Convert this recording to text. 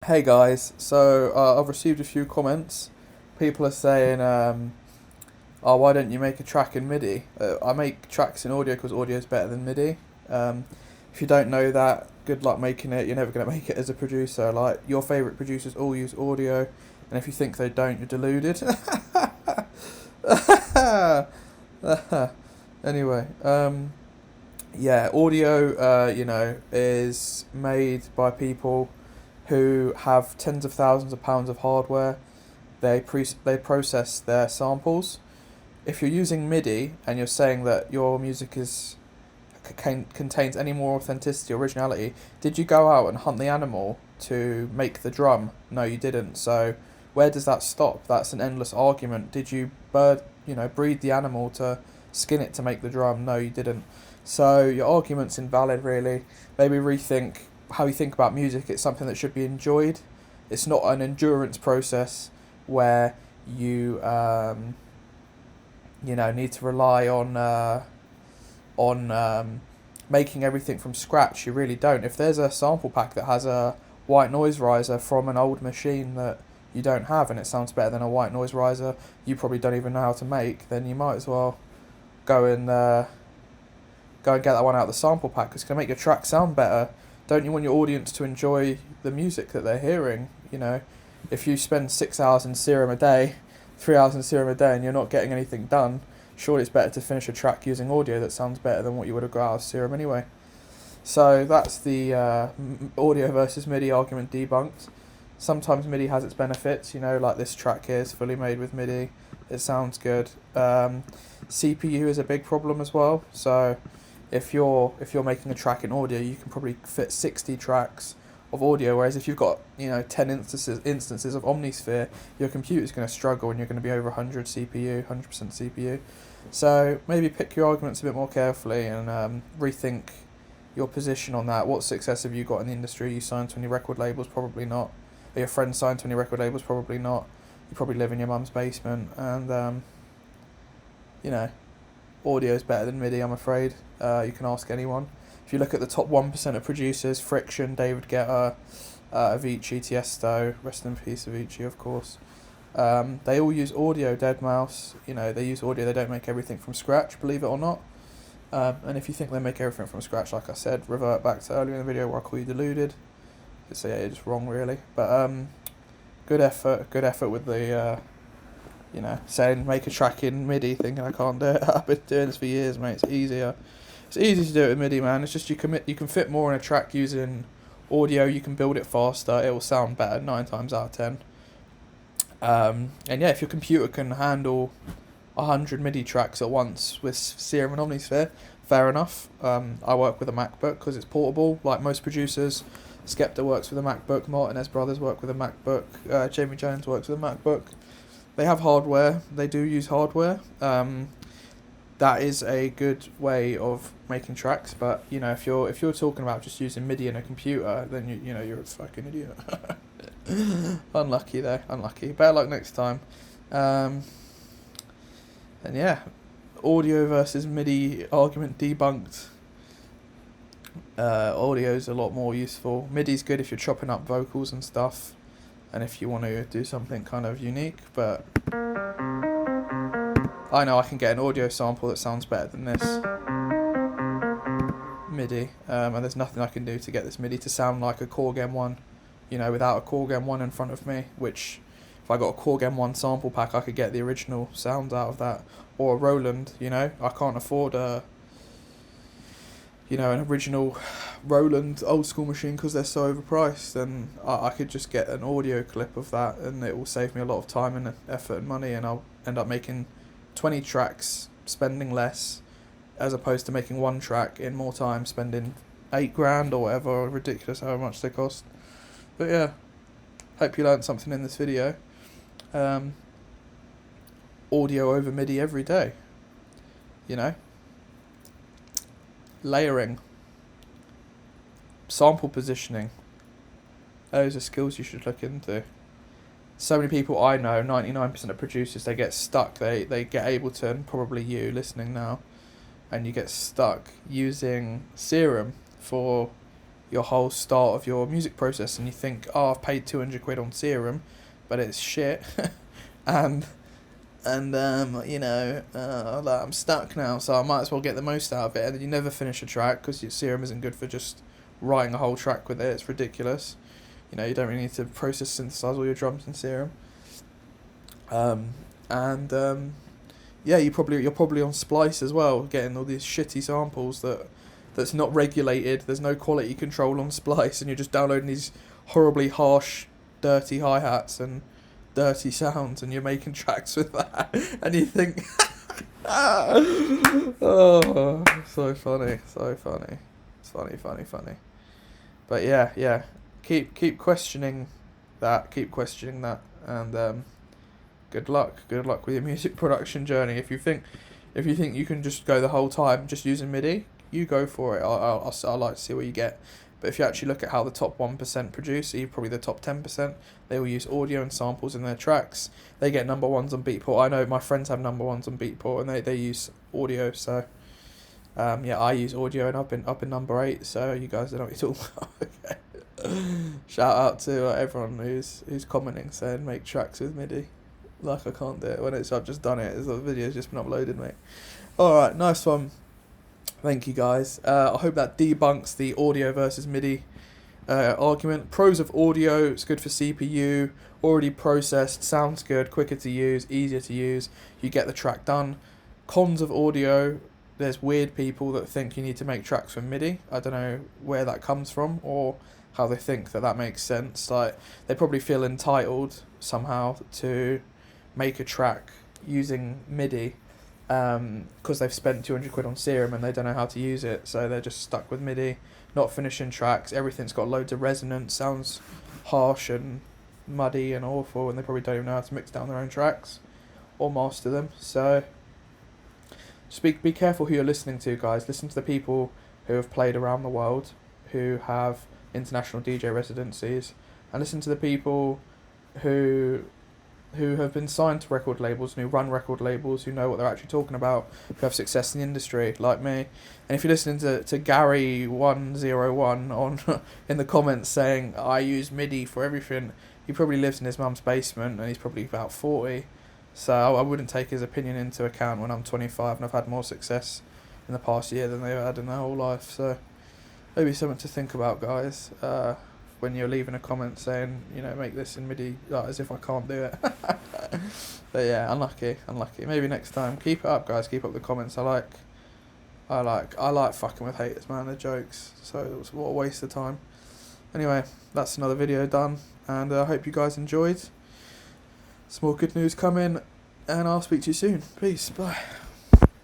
Hey guys, so I've received a few comments. People are saying, "Oh, why don't you make a track in MIDI?" I make tracks in audio because audio is better than MIDI. Um, if you don't know that, good luck making it. You're never gonna make it as a producer. Like your favorite producers all use audio, and if you think they don't, you're deluded. Anyway, yeah, audio, is made by people who have tens of thousands of pounds of hardware. They process their samples. If you're using MIDI and you're saying that your music contains any more authenticity, originality, did you go out and hunt the animal to make the drum? No, you didn't. So where does that stop? That's an endless argument. Did you breed the animal to skin it to make the drum? No, you didn't. So your argument's invalid, really. Maybe rethink how you think about music. It's something that should be enjoyed. It's not an endurance process where you need to rely on making everything from scratch. You really don't. If there's a sample pack that has a white noise riser from an old machine that you don't have and it sounds better than a white noise riser you probably don't even know how to make, then you might as well go and get that one out of the sample pack, because it's going to make your track sound better. Don't you want your audience to enjoy the music that they're hearing? If you spend 6 hours in Serum a day, 3 hours in Serum a day, and you're not getting anything done, surely it's better to finish a track using audio that sounds better than what you would have got out of Serum anyway. So that's the audio versus MIDI argument debunked. Sometimes MIDI has its benefits, like this track here is fully made with MIDI. It sounds good. CPU is a big problem as well. So if you're making a track in audio, you can probably fit 60 tracks of audio, whereas if you've got 10 instances of Omnisphere, your computer's going to struggle and you're going to be over 100 CPU, 100% CPU. So maybe pick your arguments a bit more carefully and rethink your position on that. What success have you got in the industry? You signed to any record labels? Probably not. Are your friends signed to any record labels? Probably not. You probably live in your mum's basement, and audio is better than MIDI, I'm afraid. You can ask anyone. If you look at the top 1% of producers, Friction, David Guetta, Avicii, Tiesto, rest in peace Avicii, of course. They all use audio, Deadmau5, they use audio, they don't make everything from scratch, believe it or not. And if you think they make everything from scratch, like I said, revert back to earlier in the video where I call you deluded. So yeah, you're just wrong, really. But good effort with the saying make a track in MIDI, thinking I can't do it. I've been doing this for years, mate. It's easier. It's easy to do it with MIDI, man. It's just you can fit more in a track using audio. You can build it faster. It will sound better 9 times out of 10. And yeah, if your computer can handle 100 MIDI tracks at once with Serum and Omnisphere, fair enough. I work with a MacBook because it's portable, like most producers. Skepta works with a MacBook, Martinez Brothers work with a MacBook, Jamie Jones works with a MacBook. They have hardware, they do use hardware. That is a good way of making tracks, but if you're talking about just using MIDI in a computer, then you're a fucking idiot. Unlucky though, unlucky. Better luck next time. And yeah, audio versus MIDI argument debunked. Audio's a lot more useful. MIDI's good if you're chopping up vocals and stuff, and if you want to do something kind of unique, but I know I can get an audio sample that sounds better than this MIDI, and there's nothing I can do to get this MIDI to sound like a Korg M1, without a Korg M1 in front of me, which if I got a Korg M1 sample pack I could get the original sounds out of that, or a Roland, I can't afford an original Roland old school machine because they're so overpriced, and I could just get an audio clip of that and it will save me a lot of time and effort and money, and I'll end up making 20 tracks spending less, as opposed to making one track in more time spending $8,000 or whatever, ridiculous how much they cost. But yeah, hope you learned something in this video. Audio over MIDI every day, layering, sample positioning, those are skills you should look into. So many people I know, 99% of producers, they get stuck. They get Ableton, and probably you listening now, and you get stuck using Serum for your whole start of your music process, and you think, oh, I've paid 200 quid on Serum, but it's shit, and like, I'm stuck now, so I might as well get the most out of it, and then you never finish a track because your Serum isn't good for just writing a whole track with it. It's ridiculous. You know, you don't really need to process synthesize all your drums in Serum. Yeah, you're probably on Splice as well, getting all these shitty samples that's not regulated. There's no quality control on Splice, and you're just downloading these horribly harsh, dirty hi-hats and dirty sounds, and you're making tracks with that, and you think, oh, so funny, it's funny. But yeah, keep questioning that, and good luck with your music production journey. If you think you can just go the whole time just using MIDI, you go for it. I'll like to see what you get. But if you actually look at how the top 1% produce, probably the top 10%, they will use audio and samples in their tracks. They get number ones on Beatport. I know my friends have number ones on Beatport, and they use audio. So yeah, I use audio, and I've been number 8. So you guys don't know what you're talking about. Okay. Shout out to everyone who's commenting saying make tracks with MIDI. Like I can't do it when I've just done it. The video's just been uploaded, mate. All right, nice one. Thank you, guys. I hope that debunks the audio versus MIDI argument. Pros of audio: it's good for CPU, already processed, sounds good, quicker to use, easier to use. You get the track done. Cons of audio: there's weird people that think you need to make tracks with MIDI. I don't know where that comes from or how they think that makes sense. Like, they probably feel entitled somehow to make a track using MIDI because they've spent 200 quid on Serum and they don't know how to use it, so they're just stuck with MIDI, not finishing tracks. Everything's got loads of resonance, sounds harsh and muddy and awful, and they probably don't even know how to mix down their own tracks or master them. So just be careful who you're listening to, guys. Listen to the people who have played around the world, who have international DJ residencies, and listen to the people who have been signed to record labels, and who run record labels, who know what they're actually talking about, who have success in the industry, like me. And if you're listening to Gary101 on in the comments saying, I use MIDI for everything, he probably lives in his mum's basement, and he's probably about 40. So I wouldn't take his opinion into account when I'm 25 and I've had more success in the past year than they've had in their whole life. So maybe something to think about, guys. When you're leaving a comment saying, make this in MIDI, as if I can't do it. But yeah, unlucky. Maybe next time. Keep it up, guys. Keep up the comments. I like fucking with haters, man. They're jokes. So what a waste of time. Anyway, that's another video done, and I hope you guys enjoyed. Some more good news coming, and I'll speak to you soon. Peace. Bye.